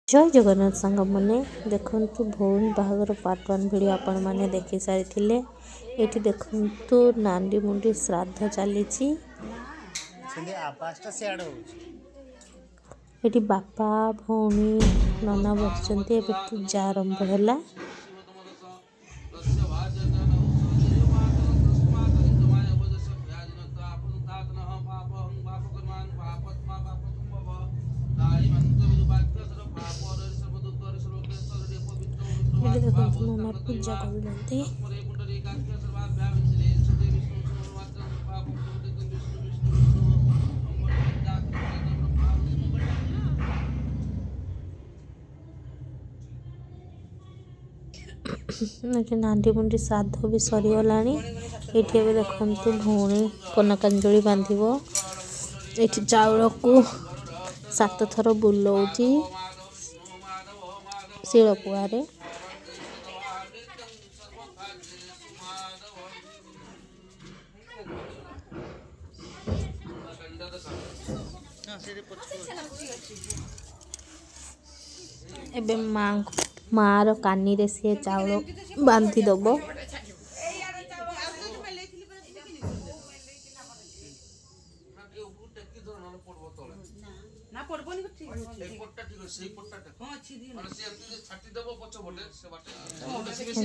जय जगन्नाथ सांग मैंने देखु भौणी बाहागर पार्ट 1 भिडियो आपण मैंने देखी सारी ये देखु नांदी मुंडी श्राद्ध चली बापा भौणी नना बस पूजा आरंभ है। देखो नना पूजा कर नांदी मुंडी श्राद्ध भी सरीगला। ये देखु भौणी कनकांजलि बांधिब ये चाउल को 7 थर बुलाऊँगी शिलपुआरे। एबे मार कानी रे सी चाउल बांधी दब।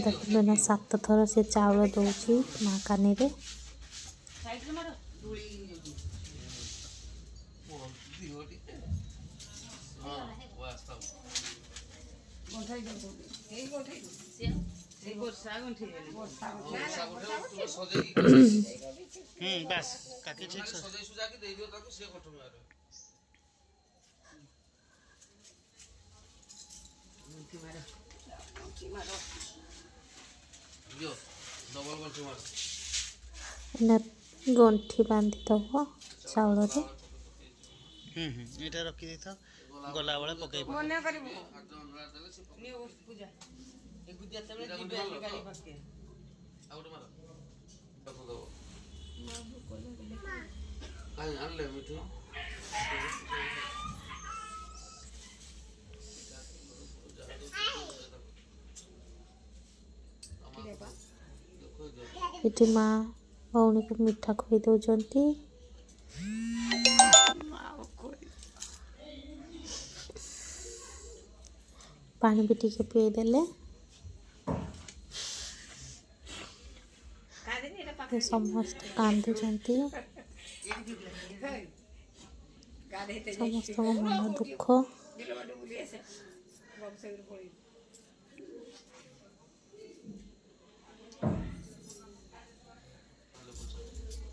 देखना 7 थर से चाउल दौची माँ कानी रे। बस काके ठीक गंठी बांधी दब चाउल ये रखी दे था गला वाला पकई मने करबो पूजा ए गुदिया तबे जीबे गाड़ी पक्के आउट मार रखो दो आई अनले मिठू ये माँ भौणी को मिठा खुई दौरान पानी भी टिके पिए देले। समस्त कांदुंट समस्त मन दुख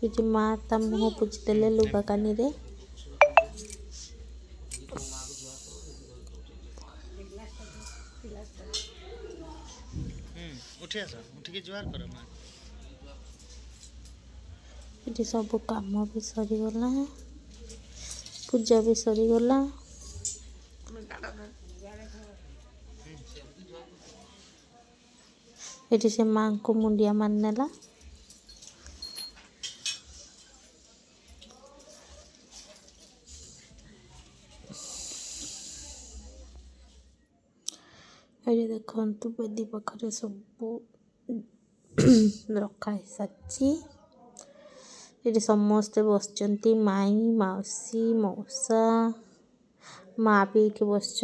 ये माँ ता मुँह पूछ देले लुगा कानी रे। उठिके जुआर कर मां ये सब काम भी सरीगला पूजा भी सरीगला। ये से माँ को मुंडिया माननेला। ये देखु बेदी पाखे सब रखा सारी ये समस्ते बस माई मौसी मौसा माँ भी ये बस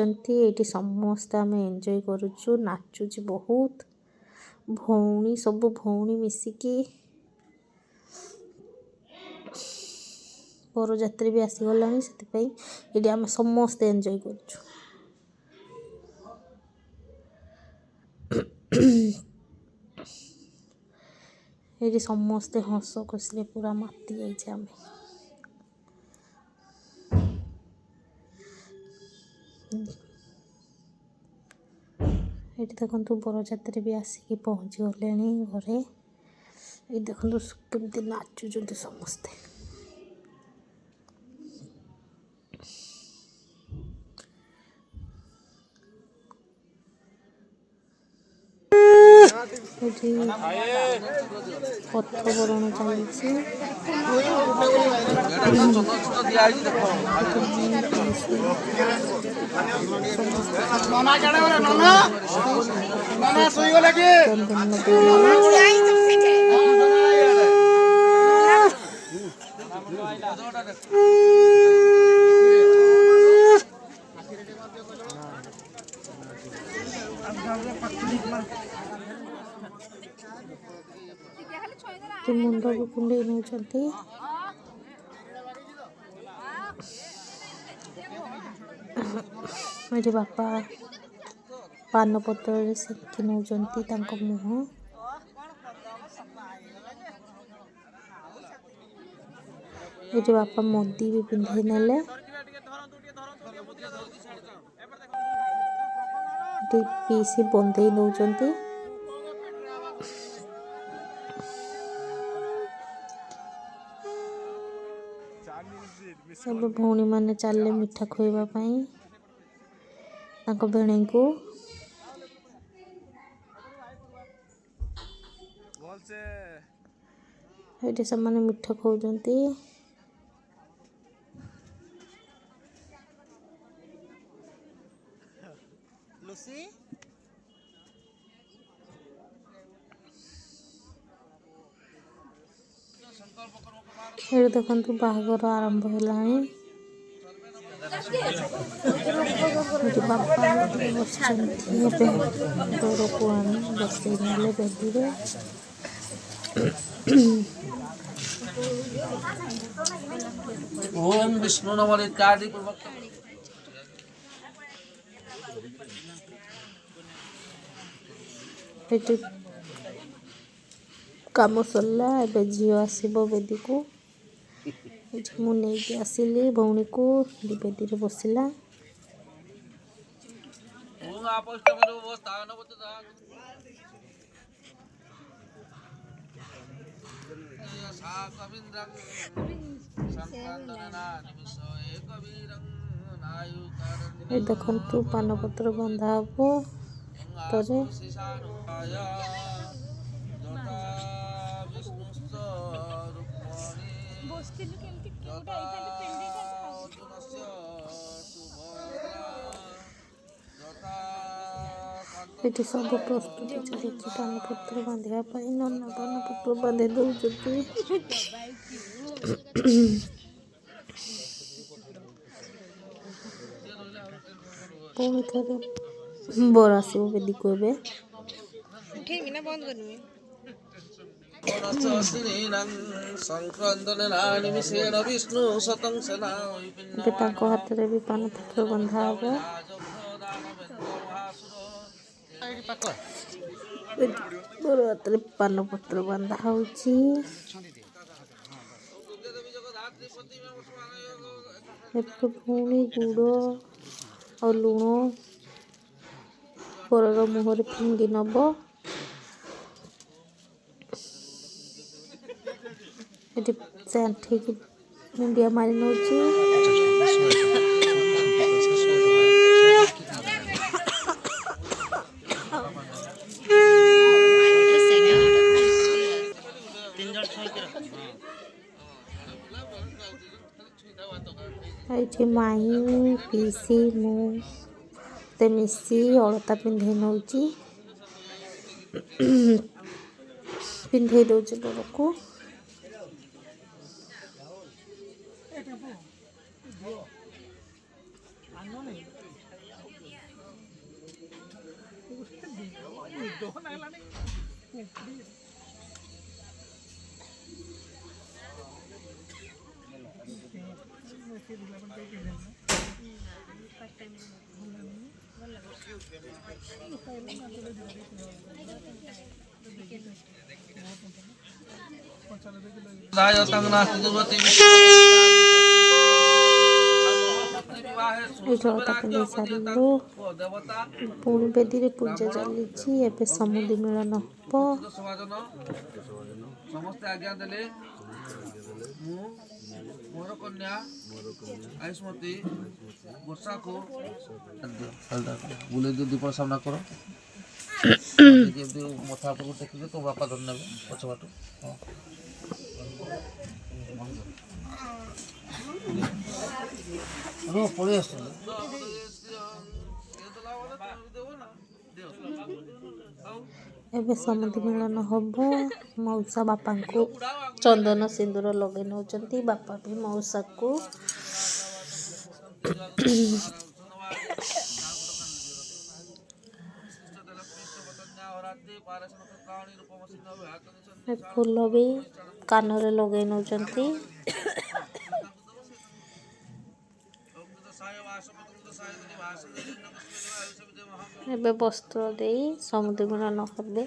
समस्ते आम एंजॉय करुचु नाचुची बहुत भौणी सब भौणी मिसिकी बरजात्री भी आसीगला से आम समस्ते एंजॉय करुचु। ये समस्ते हस खुशी पूरा माती जाइए आम ये देखु बरजात्री भी आसिक पहुँची गले घरे। ये देखु केमती नाचुंट समस्ते पथबरण चलती मुंड को कुंडे नौकरी ये बापा पान पत्र सेकी नौकरी मुह ये बापा मोदी भी पिंधे नेले पीसी बंदे नौकरी सब भौणी माने चले मिठा खुएबा भेणी को ये सब माने मिठा खाऊंती ये देखु बाहागर आरंभ है बापा बस डोर को आनी बसई ना बेदी ओम विष्णु नमः इत्यादि कम सरला ए झील आसब बेदी को मुझे आसिली भौणी को बेदी बसला देखु पानपत्र बंधा हम तरे ये सब प्रस्तुति चलती पानपत्र बांधा नना पानपत्र बांधे दौर पुणी थे बर आसो बेदी को हाथ में भी पानपत्र बंधा हम बर हाथ में पानपत्र बंधा हो पुणी गुड़ और लुण बरर मुहर फिंगी नब से आंठी मुंडिया मारी नौ ये माई पीसी मुझे मिसी अलता पिंधे नौ पिंधे दौर डोर को पुणी बेदी रे पूजा चली समुद्री मिलन हम समस्ते आज्ञा देले मोर कन्या आयुष्मती वर्षा को बुले दीप सामना करो मथा पर देखिए तो बापा धर ने पछवाट रो पड़े एबे समिति मिलन हब मौसा बापा को चंदन सिंदूर लगे नौचंती बापा भी मौसा को फूल भी कान रे लगे नौचंती एबे वस्त्र दे समुद्र मिलन हबे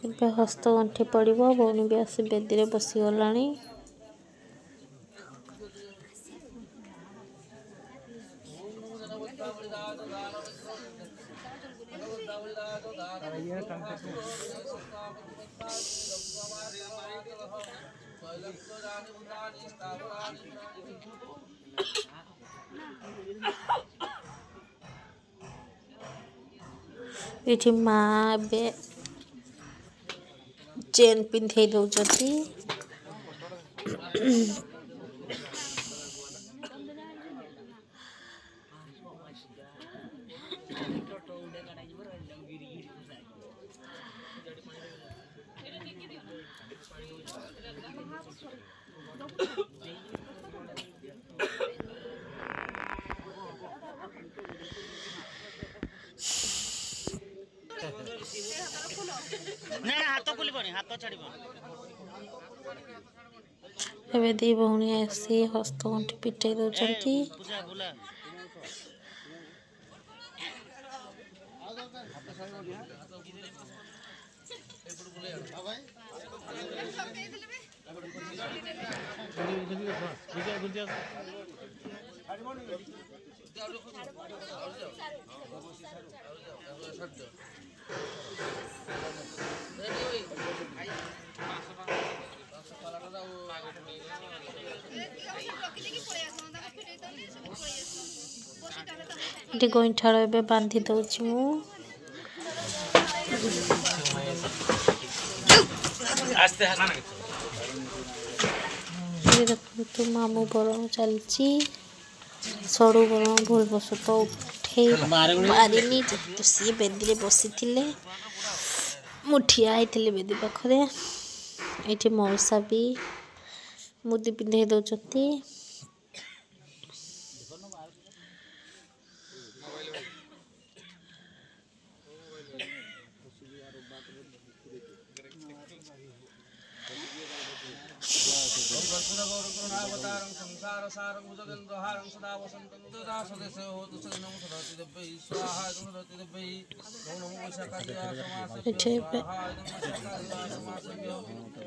एबे हस्त गंठी पड़िबो भौणी भी आसी बेदी रे बसी गलानी इठी माँ बे चेन पिंधे दौचती एबे दी भौणी आसी हस्त गंठी पिटे दौचती एटी गोइठार एबे बांधी दउछि मु देखो मामू बरण चलची सड़ू बरण भूल बसत उठे मारिनी जेहेतु सी बेदी रे बसी थिले मुठिया आइथिले बेदी पाखरे एठी मौसा भी मुदी पिंधे दउचती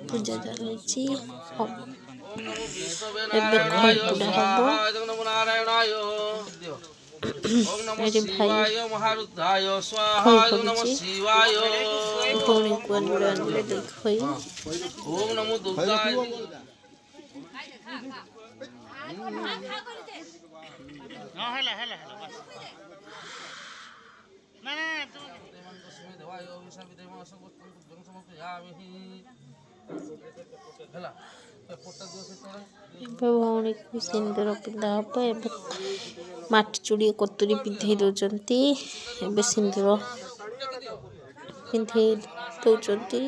पूजा चलची एबे खइपुडा हबो मेरे भाई महारुद्धाय स्वाहा नमः शिवाय भौणी को अनुराग देखोई ओम नमो दुर्गाय ना हला हला हला बस ना ना तू देवाय विष्णु देव सब समस्त यामि हला फोटो दो से तोड़ा एबे भौणी को सिंदूर पिंधा हबो एबे माटी चूड़ी कतुरी पिंधे दउचंती एबे सिंदूर पिंधे दउचंती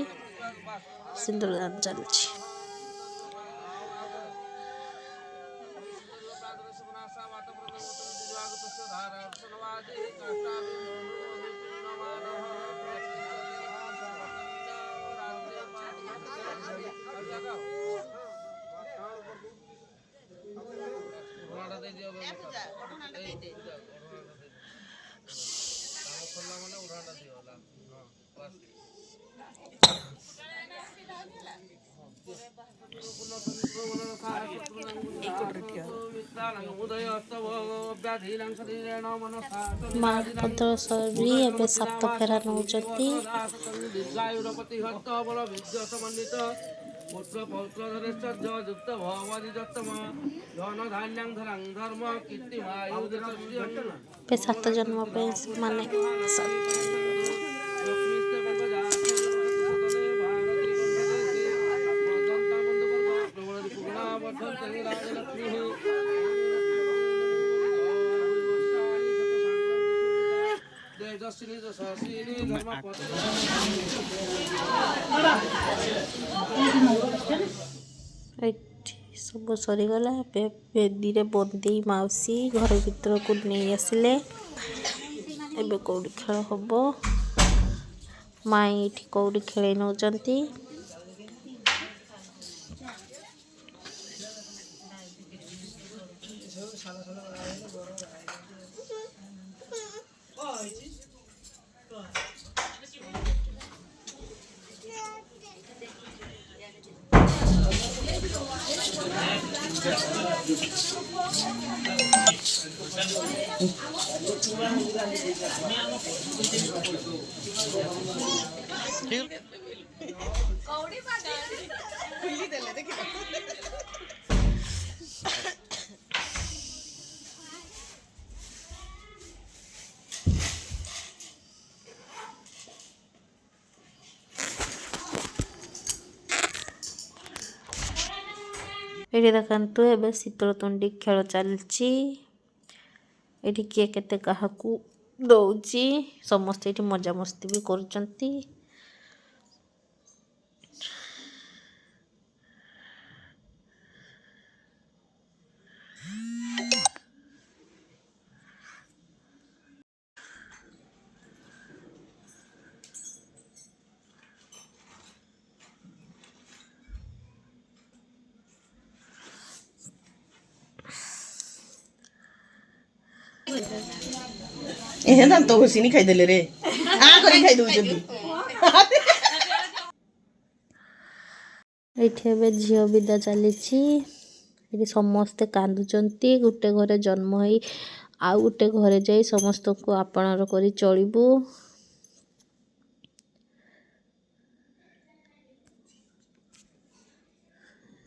सिंदूर दान चलची माँ पत्र सरी एबे सप्त फेरा नौचती पुत्र पौत्र धरेश्वर्य युक्त भवादि दत्तम धन धान्यं धरं धर्म कीर्तिमायुर्यस्य पे 7 जन्म पे माने एठी सब सरीगला बेदी बंदी मौसी घर भीतर को नहीं आसिले एबे कौड़ी खेल हम माई एठी कौड़ी खेल नौचंती ये देखु एवं शीतल तुंडी खेल चलती ये किए केते क्या दौची समस्ते ये मजा मस्ती भी करुँच दांत घोषिनी खाईदेले रे खाई दौरान ये झील विदा चली समस्ते कांदुचंती गोटे घरे जन्म हो आउ गोटे घरे जाई समस्त को आपणार करी चलिबू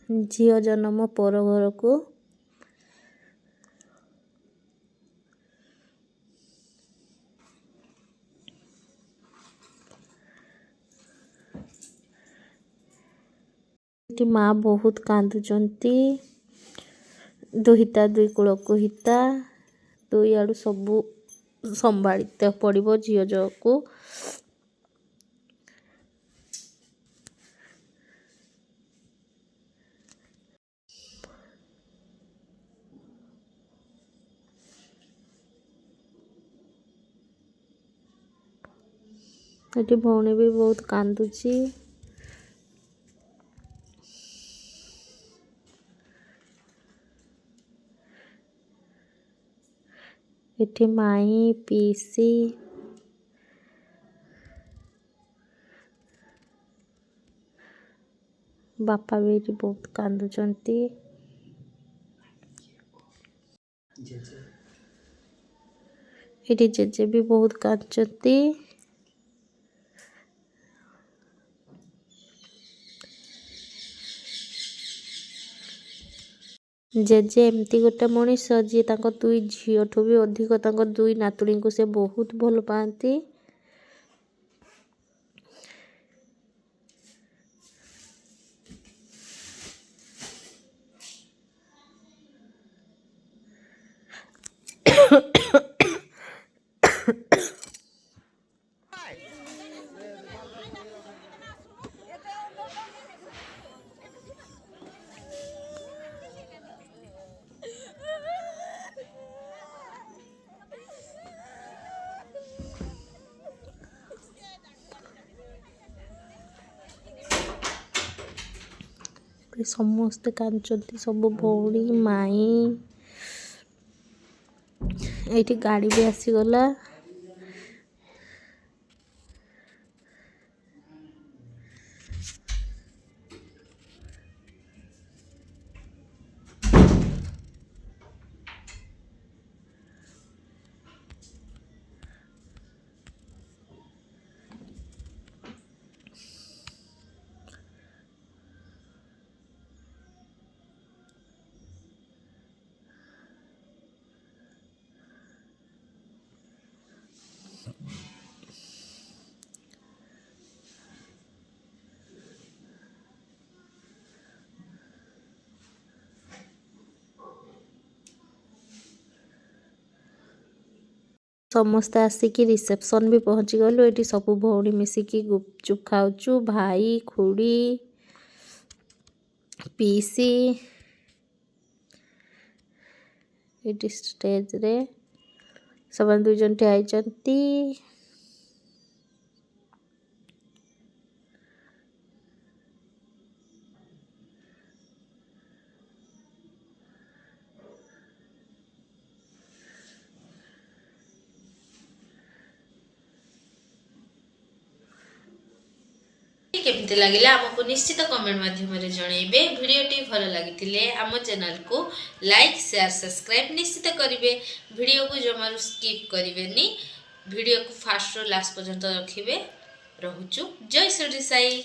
झील जन्म पर घर को माँ बहुत कांदुचंती दुहिता दुई कूल को हिता दुई आड़ू सबू संभाते पड़ो झील को ये भौणी भी बहुत कांदुची इठी माई पीसी बापा भी ये बहुत कांदुचंती ये जेजे भी बहुत कांदुचंती जेजे एमती गोटे मनीष जी दुई झील ठू भी अधिक दुई नातुणी को से बहुत भल पाती समस्ते कांदुचंती सब भौणी माई ये गाड़ी भी आसीगला समस्ते आसिकी रिसेप्शन भी पहुँची गलु। ये सब भौणी मिसिकी गुपचुप खाऊचु, भाई खुड़ी पीसी ये स्टेज रे सब दुई जन ठिया। केमती लगे आमको निश्चित कमेंट माध्यम जनइबे। वीडियोटी भल लगी आम चैनल को लाइक शेयर सब्सक्राइब निश्चित करेंगे। वीडियो को जमारू स्किप करेंगे। वीडियो को फास्ट लास्ट पर्यंत रखिए। रोचु जय श्री साई।